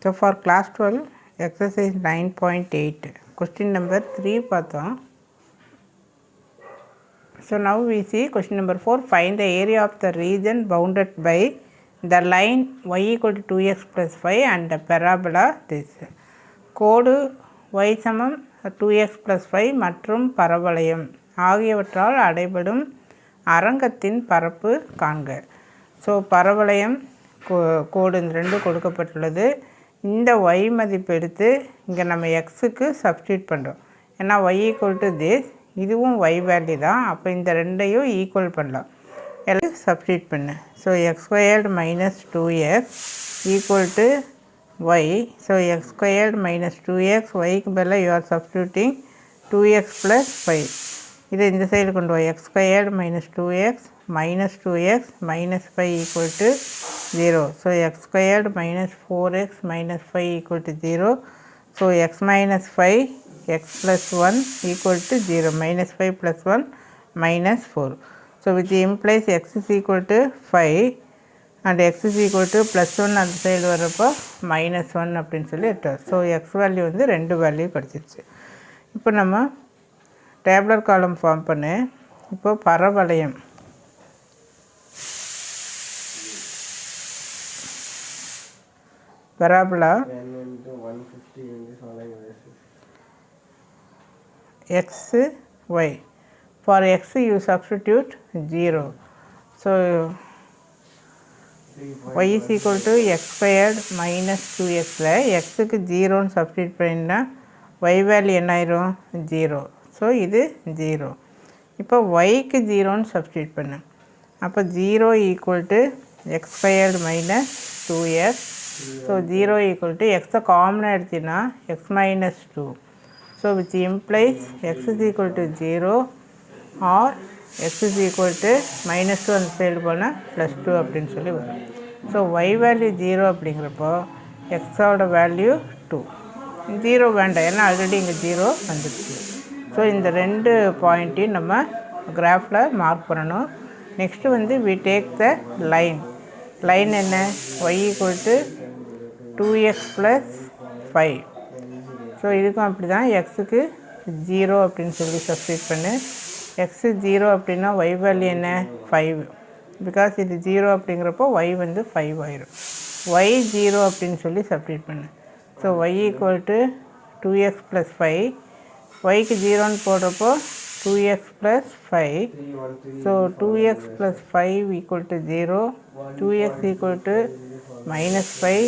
So for class 12 exercise 9.8 question number 3 பார்த்தோம். So now we see question number 4. Find the area of the region bounded by the line y equal to 2x plus 5 and the parabola this. Code y சமம் 2x plus 5 மற்றும் பரவளையம் ஆகியவற்றால் அடைபடும் அரங்கத்தின் பரப்பு காண்க. So பரவளையம் கோடு ரெண்டு கொடுக்கப்பட்டுள்ளது. இந்த y மதிப்பு எடுத்து இங்கே நம்ம எக்ஸுக்கு சப்ஸ்டியூட் பண்ணுறோம். ஏன்னா y ஈக்குவல் டு திஸ், இதுவும் y வேல்யூ தான். அப்போ இந்த ரெண்டையும் ஈக்குவல் பண்ணலாம், எல்லாம் சப்ஸ்டியூட் பண்ணு. So X squared minus 2x equal to y. So X squared minus 2x, ஒய்க்கு பதிலாக you are substituting 2x plus 5. இதை இந்த சைடு கொண்டு வா. X squared minus 2x minus 2x minus 5 equal to 0. So x squared minus 4x minus 5 equal to 0. So x minus 5 x plus 1 equal to 0. Minus 5 plus 1 minus 4. So which implies x is equal to 5 and x is equal to plus 1 அந்த side வரப்போ minus 1 அப்படின்னு சொல்லி எடுத்தோம். So X value வந்து ரெண்டு value கிடச்சிருச்சு. இப்போ நம்ம டேப்லர் காலம் ஃபார்ம் பண்ணு. இப்போ பரவளையம் parabola x y. For x you substitute 0. So y is equal to x squared minus 2x. x க்கு 0 substitute பண்ணினா y வேல்யூ என்ன ஆயிரும் 0. ஸோ இது 0. இப்போ yக்கு 0 substitute பண்ணு. அப்போ 0 equal to x squared minus 2x. So 0 equal to x காமனாக எடுத்தினா x minus 2. So which implies x is equal to 0 or x is equal to minus 2 அந்த சைடு போனால் plus 2 அப்படின்னு சொல்லி வரும். ஸோ y வேல்யூ 0 அப்படிங்கிறப்போ எக்ஸோட வேல்யூ 2. 0 வேண்டாம், ஏன்னா ஆல்ரெடி இங்கே 0 வந்துடுச்சு. ஸோ இந்த ரெண்டு பாயிண்ட்டையும் நம்ம கிராஃபில் மார்க் பண்ணணும். நெக்ஸ்ட்டு வந்து we take the line. Line என்ன, y equal to 2x plus 5. So இதுக்கும் அப்படி தான், எக்ஸுக்கு 0 அப்படின்னு சொல்லி சப்ஸ்டியூட் பண்ணு. எக்ஸு 0 அப்படின்னா y வேல்யூ என்ன 5. பிகாஸ் இது 0 அப்படிங்கிறப்போ y வந்து 5 ஆயிரும். y 0 அப்படின்னு சொல்லி சப்ஸ்டியூட் பண்ணு. So y equal to 2x plus 5. yக்கு 0ன்னு போடுறப்போ 2x plus 5. So 2x plus 5 equal to 0. 2x equal to minus 5.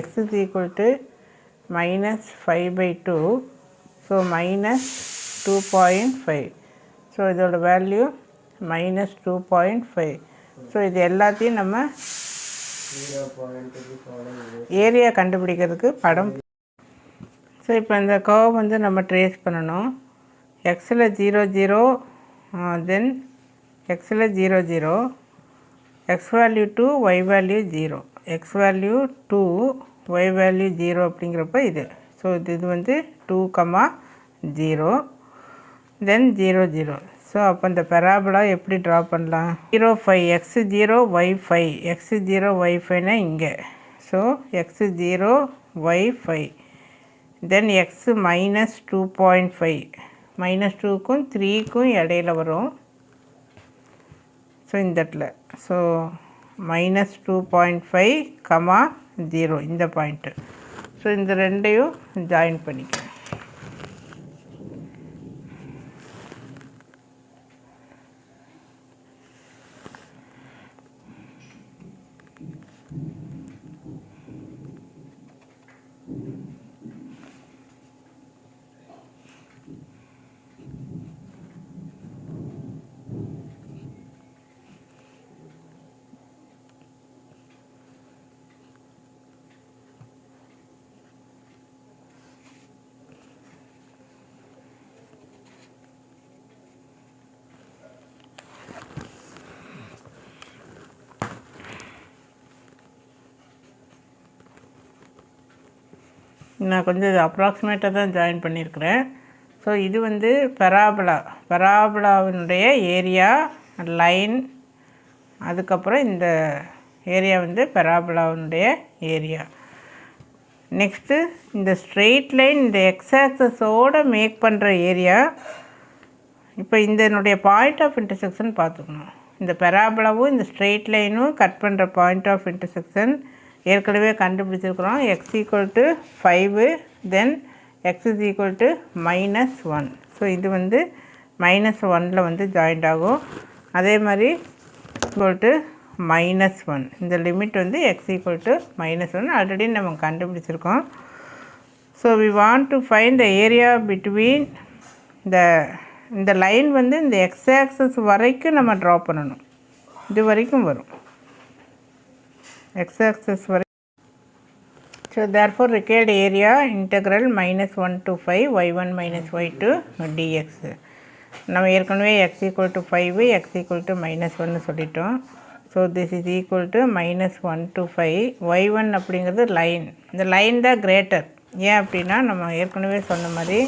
x is equal to minus 5 by 2. So minus 2.5. So இதோட வேல்யூ minus 2.5. ஸோ இது எல்லாத்தையும் நம்ம area கண்டுபிடிக்கிறதுக்கு படம். So இப்போ இந்த curve வந்து நம்ம ட்ரேஸ் பண்ணணும். எக்ஸில் 0 0, தென் எக்ஸில் 0 0, x value 2 y value 0, x value 2 y value 0 அப்படிங்கிறப்ப இது. ஸோ இது வந்து 2, 0, தென் 0 0. ஸோ அப்போ இந்த பெராபோலா எப்படி ட்ரா பண்ணலாம்? 0 5, எக்ஸ் 0 ஒய் 5, எக்ஸ் 0 ஒய் 5னா இங்கே. So X 0 Y 5, then X minus 2.5. Minus 2க்கும் 3க்கும் இடையில வரும். ஸோ இந்த இடத்துல ஸோ மைனஸ் 2.5, 0 இந்த பாயிண்ட்டு. ஸோ இந்த ரெண்டையும் ஜாயின் பண்ணிக்க. நான் கொஞ்சம் அப்ராக்சிமேட்டாக தான் ஜாயின் பண்ணியிருக்கிறேன். ஸோ இது வந்து பெராபோலாவினுடைய ஏரியா லைன், அதுக்கப்புறம் இந்த ஏரியா வந்து பெராபோலாவினுடைய ஏரியா. நெக்ஸ்ட்டு இந்த ஸ்ட்ரெயிட் லைன் இந்த எக்ஸ் ஆக்சஸோடு மேக் பண்ணுற ஏரியா. இப்போ இதனுடைய பாயிண்ட் ஆஃப் இன்டர்செக்ஷன் பார்த்துக்கணும். இந்த பெராபோலாவும் இந்த ஸ்ட்ரெயிட் லைனும் கட் பண்ணுற பாயிண்ட் ஆஃப் இன்டர்செக்ஷன் ஏற்கனவே கண்டுபிடிச்சிருக்கிறோம். X equal to 5, then x is equal to -1. So இது வந்து -1 வந்து ஜாயிண்ட் ஆகும். அதே மாதிரி ஈக்குவல் டு -1 இந்த லிமிட் வந்து எக்ஸ் ஈக்குவல் டு -1 ஆல்ரெடி நம்ம கண்டுபிடிச்சிருக்கோம். So we want to find the area between இந்த லைன் வந்து இந்த எக்ஸ் ஆக்சஸ் வரைக்கும் நம்ம ட்ரா பண்ணணும். இது வரைக்கும் வரும் எக்ஸ் ஆக்சஸ் வரை. So therefore required area integral -1 to 5 y1 - y2 dx. நம்ம ஏற்கனவே X equal to 5 X equal to -1 சொல்லிட்டோம். So this is equal to -1 to 5 y1 அப்படிங்கிறது லைன். இந்த லைன் தான் கிரேட்டர். ஏன் அப்படின்னா நம்ம ஏற்கனவே சொன்ன மாதிரி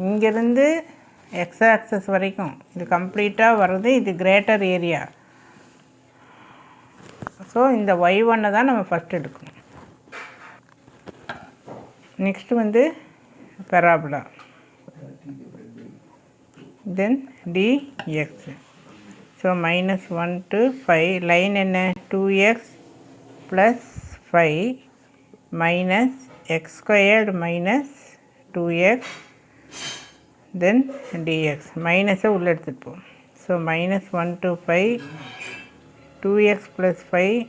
இங்கேருந்து எக்ஸ் ஆக்சஸ் வரைக்கும் இது கம்ப்ளீட்டாக வர்றது இது கிரேட்டர் ஏரியா. ஸோ இந்த y1 தான் நம்ம ஃபஸ்ட் எடுக்கணும். நெக்ஸ்ட் வந்து பெராபோலா, தென் dx. ஸோ -1 to 5 லைன் என்ன 2x + 5 minus x squared minus 2x தென் dx. மைனஸை உள்ளே எடுத்துகிட்டு so -1 to 5 2x + 5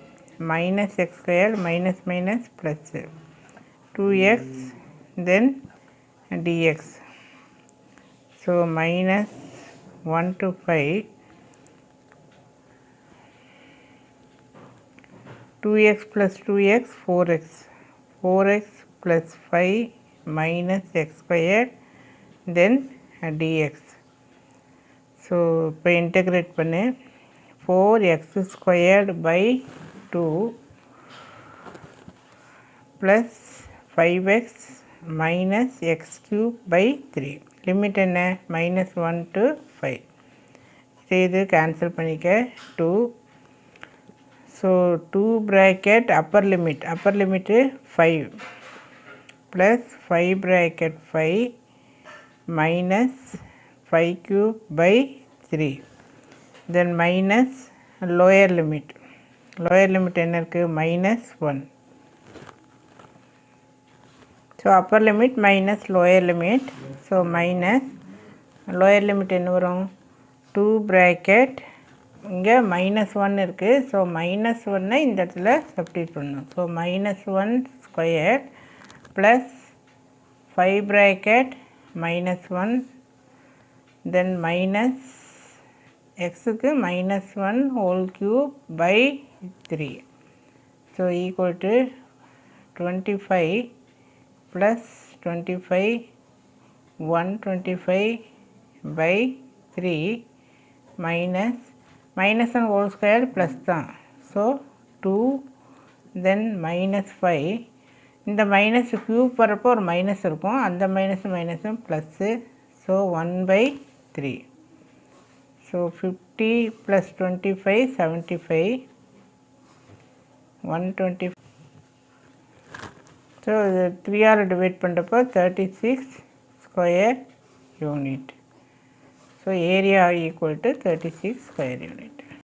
minus x squared minus plus 2x then dx. So -1 to 5 2x plus 2x 4x 4x plus 5 minus x squared then dx. So இப்போ integrate பண்ணு 4x squared by 2 plus 5x minus x cube by 3. Limit என்ன -1 to 5. இது cancel பண்ணிக்க 2. So 2 bracket upper limit 5 plus 5 bracket 5 minus 5 cube by 3. Then minus lower limit என்ன இருக்குது -1. So upper limit minus lower limit. So minus lower limit என்ன வரும் 2 bracket இங்கே -1 இருக்குது. So -1 இந்த இடத்துல சப்ஸ்டிட்யூட் பண்ணணும். So -1 square plus 5 bracket -1 then minus எக்ஸுக்கு -1 whole cube by 3. So equal to 25 plus 25 125 by 3 minus -1 whole square plus தான். So 2 then -5 இந்த மைனஸ் க்யூப் வரப்போ ஒரு மைனஸ் இருக்கும், அந்த மைனஸும் plus. So 1/3. So 50 plus 25 75 120. So இது 3 டிவைட் பண்ணுறப்போ 36 square unit. So area equal to 36 square unit.